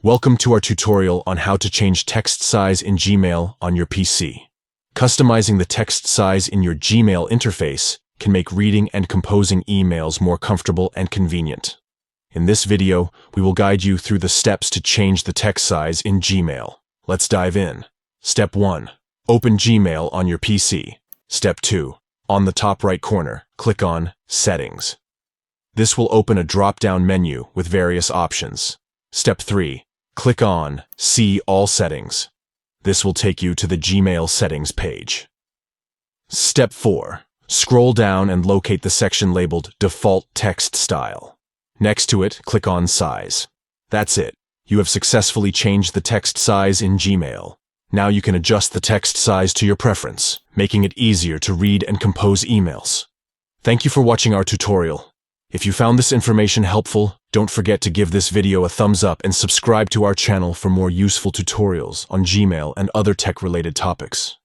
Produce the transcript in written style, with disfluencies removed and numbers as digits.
Welcome to our tutorial on how to change text size in Gmail on your PC. Customizing the text size in your Gmail interface can make reading and composing emails more comfortable and convenient. In this video, we will guide you through the steps to change the text size in Gmail. Let's dive in. Step 1. Open Gmail on your PC. Step 2. On the top right corner, click on Settings. This will open a drop-down menu with various options. Step 3. Click on See All Settings. This will take you to the Gmail settings page. Step 4. Scroll down and locate the section labeled Default Text Style. Next to it, click on Size. That's it. You have successfully changed the text size in Gmail. Now you can adjust the text size to your preference, making it easier to read and compose emails. Thank you for watching our tutorial. If you found this information helpful, don't forget to give this video a thumbs up and subscribe to our channel for more useful tutorials on Gmail and other tech-related topics.